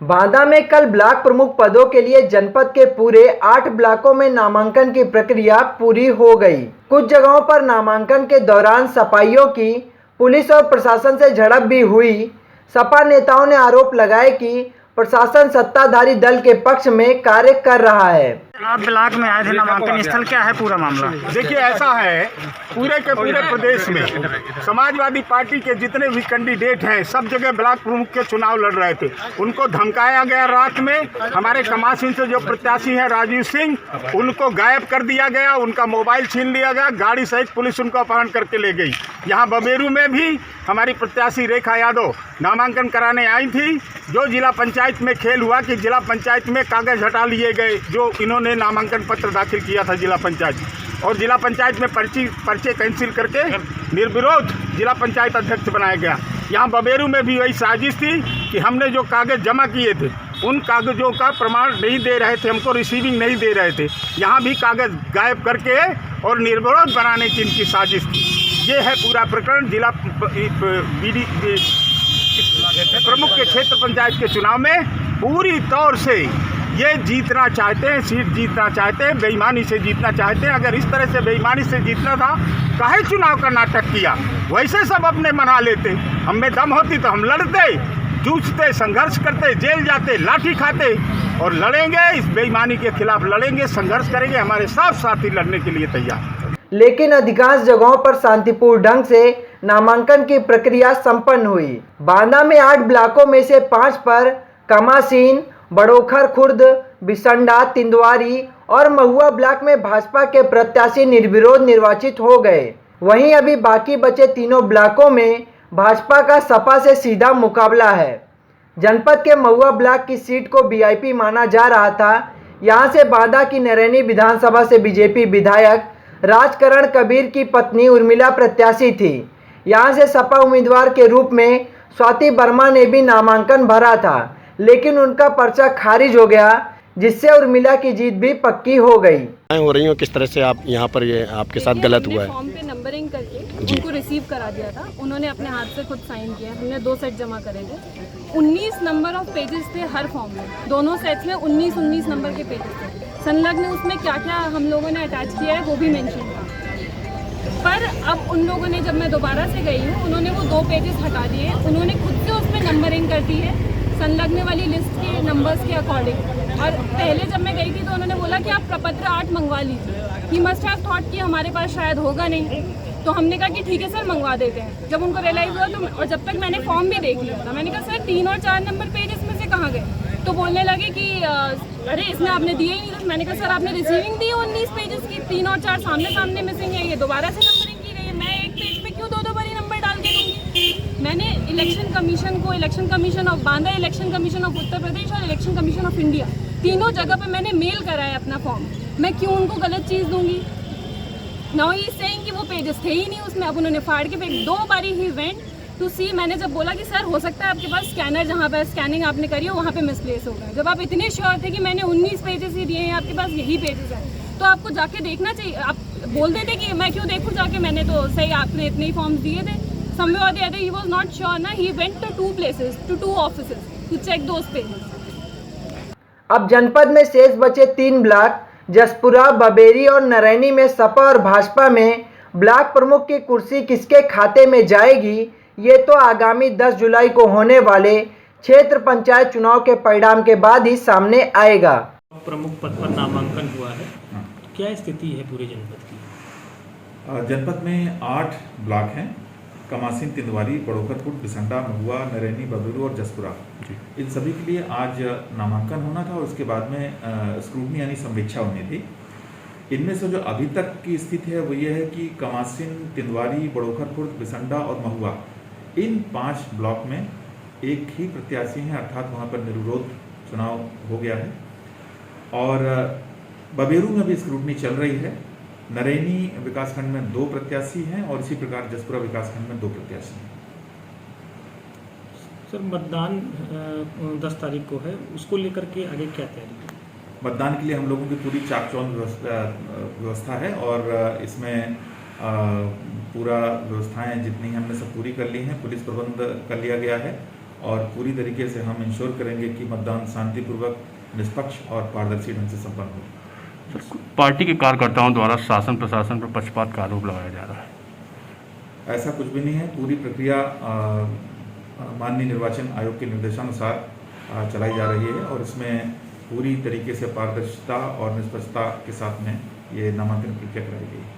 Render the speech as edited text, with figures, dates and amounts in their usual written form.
बांदा में कल ब्लॉक प्रमुख पदों के लिए जनपद के पूरे 8 ब्लॉकों में नामांकन की प्रक्रिया पूरी हो गई। कुछ जगहों पर नामांकन के दौरान सपाइयों की पुलिस और प्रशासन से झड़प भी हुई। सपा नेताओं ने आरोप लगाए कि प्रशासन सत्ताधारी दल के पक्ष में कार्य कर रहा है। आप ब्लॉक में आए थे, नामांकन स्थल क्या है पूरा मामला? देखिए, ऐसा है, पूरे के पूरे प्रदेश में समाजवादी पार्टी के जितने भी कैंडिडेट हैं सब जगह ब्लॉक प्रमुख के चुनाव लड़ रहे थे। उनको धमकाया गया रात में। हमारे कमासिन से जो प्रत्याशी हैं राजीव सिंह, उनको गायब कर दिया गया, उनका मोबाइल छीन लिया गया, गाड़ी सहित पुलिस उनको अपहरण करके ले गई। यहाँ बबेरू में भी हमारी प्रत्याशी रेखा यादव नामांकन कराने आई थी। जो जिला पंचायत में खेल हुआ कि जिला पंचायत में कागज हटा लिए गए जो इन्होंने नामांकन पत्र दाखिल किया था जिला पंचायत, और जिला पंचायत में पर्चे कैंसिल करके निर्विरोध जिला पंचायत अध्यक्ष बनाया गया। यहाँ बबेरू में भी वही साजिश थी कि हमने जो कागज जमा किए थे उन कागजों का प्रमाण नहीं दे रहे थे, हमको रिसीविंग नहीं दे रहे थे। यहाँ भी कागज गायब करके और निर्विरोध बनाने की इनकी साजिश थी। ये है पूरा प्रकरण। जिला प्रमुख के क्षेत्र पंचायत के चुनाव में पूरी तौर से ये जीतना चाहते हैं, सीट जीतना चाहते हैं, बेईमानी से जीतना चाहते हैं। अगर इस तरह से बेईमानी से जीतना था, काहे चुनाव का नाटक किया? वैसे सब अपने मना लेते। हम में दम होती तो हम लड़ते, जूझते, संघर्ष करते, जेल जाते, लाठी खाते और लड़ेंगे। इस बेईमानी के खिलाफ लड़ेंगे, संघर्ष करेंगे। हमारे सब साथी लड़ने के लिए तैयार। लेकिन अधिकांश जगहों पर शांतिपूर्ण ढंग से नामांकन की प्रक्रिया संपन्न हुई। बांदा में 8 ब्लॉकों में से 5 पर कमासीन, बड़ोखर खुर्द, बिसंडा, तिंदवारी और महुआ ब्लॉक में भाजपा के प्रत्याशी निर्विरोध निर्वाचित हो गए। वहीं अभी बाकी बचे तीनों ब्लॉकों में भाजपा का सपा से सीधा मुकाबला है। जनपद के महुआ ब्लॉक की सीट को वीआईपी माना जा रहा था। यहां से बांदा की नरैनी विधानसभा से बीजेपी विधायक राजकरण कबीर की पत्नी उर्मिला प्रत्याशी थी। यहां से सपा उम्मीदवार के रूप में स्वाति वर्मा ने भी नामांकन भरा था, लेकिन उनका पर्चा खारिज हो गया, जिससे उर्मिला की जीत भी पक्की हो गई। हो रही हो किस तरह से आप यहाँ पर ये आपके साथ गलत हुआ है? फॉर्म पे नंबरिंग करके उनको रिसीव करा दिया था। उन्होंने अपने हाथ से खुद साइन किया। हमने 2 सेट जमा करे थे। 19 नंबर ऑफ पेजेस थे हर फॉर्म में। दोनों सेट्स में 19 नंबर के पेजेस थे। संलग्न उसमें क्या क्या हम लोगों ने अटैच किया है वो भी मेंशन था। पर अब उन लोगों ने, जब मैं दोबारा से गई हूँ, उन्होंने वो 2 पेजेस हटा दिए। उन्होंने खुद से उसमें नंबरिंग कर दी है संलग्न वाली लिस्ट के नंबर्स के अकॉर्डिंग। और पहले जब मैं गई थी तो उन्होंने बोला कि आप प्रपत्र 8 मंगवा लीजिए। ही मस्ट हैव थॉट कि हमारे पास शायद होगा नहीं, तो हमने कहा कि ठीक है सर, मंगवा देते हैं। जब उनको रियलाइज़ हुआ तो, और जब तक मैंने फॉर्म भी देख लिया था, मैंने कहा सर 3 और 4 नंबर पेज इसमें से कहाँ गए? तो बोलने लगे कि अरे इसमें आपने दिए ही नहीं। मैंने कहा सर आपने रिसीविंग दी 19 पेजेस की, 3 और 4 सामने सामने मिसिंग है, ये दोबारा से नंबरिंग की गई है। मैं एक पेज पे क्यों 2 बारी नंबर डाल के दूँगी? मैंने इलेक्शन कमीशन को, election commission of Banda, election commission of Uttar Pradesh और इलेक्शन कमीशन ऑफ इंडिया, तीनों जगह पे मैंने मेल करा है अपना फॉर्म। मैं क्यों उनको गलत चीज़ दूंगी? नाउ ही सेइंग कि वो पेजेस थे ही नहीं उसमें। अब उन्होंने फाड़ के फेंक। 2 बारी ही वेंट टू सी। मैंने जब बोला कि सर हो सकता है आपके पास स्कैनर, जहाँ पर स्कैनिंग आपने करी हो वहाँ पे मिसप्लेस हो गया। जब आप इतने श्योर थे कि मैंने 19 पेजेस ही दिए हैं, आपके पास यही पेजेस हैं, तो आपको जाके देखना चाहिए। आप बोल देते कि मैं क्यों देखूँ जाके, मैंने तो सही आपने इतने ही फॉर्म्स दिए थे। Somewhere or the other, he was not sure ना। He went to 2 places, to 2 offices to check those pages. अब जनपद में शेष बचे 3 ब्लॉक जसपुरा, बबेरी और नरैनी में सपा और भाजपा में ब्लॉक प्रमुख की कुर्सी किसके खाते में जाएगी, ये तो आगामी 10 जुलाई को होने वाले क्षेत्र पंचायत चुनाव के परिणाम के बाद ही सामने आएगा। प्रमुख पद पर नामांकन हुआ है, क्या स्थिति है पूरे जनपद की? जनपद में 8 ब्लॉक हैं। कमासीन, तिंदवारी, बड़ोखरपुर, बिसंडा, महुआ, नरैनी, बबेरू और जसपुरा। इन सभी के लिए आज नामांकन होना था और उसके बाद में स्क्रूटनी यानी समीक्षा होनी थी। इनमें से जो अभी तक की स्थिति है वो ये है कि कमासीन, तिंदवारी, बड़ोखरपुर, बिसंडा और महुआ, इन 5 ब्लॉक में एक ही प्रत्याशी हैं, अर्थात वहाँ पर निर्विरोध चुनाव हो गया है। और बबेरू में भी स्क्रूटनी चल रही है। नरैनी विकासखंड में 2 प्रत्याशी हैं और इसी प्रकार जसपुरा विकासखंड में 2 प्रत्याशी हैं। सर मतदान 10 तारीख को है, उसको लेकर के आगे क्या तैयारी? मतदान के लिए हम लोगों की पूरी चाक-चौंध व्यवस्था है और इसमें पूरा व्यवस्थाएं जितनी हमने सब पूरी कर ली हैं। पुलिस प्रबंध कर लिया गया है और पूरी तरीके से हम इंश्योर करेंगे कि मतदान शांतिपूर्वक, निष्पक्ष और पारदर्शी ढंग से संपन्न हो। पार्टी के कार्यकर्ताओं द्वारा शासन प्रशासन पर पक्षपात का आरोप लगाया जा रहा है। ऐसा कुछ भी नहीं है। पूरी प्रक्रिया माननीय निर्वाचन आयोग के निर्देशानुसार चलाई जा रही है और इसमें पूरी तरीके से पारदर्शिता और निष्पक्षता के साथ में ये नामांकन प्रक्रिया कराई गई है।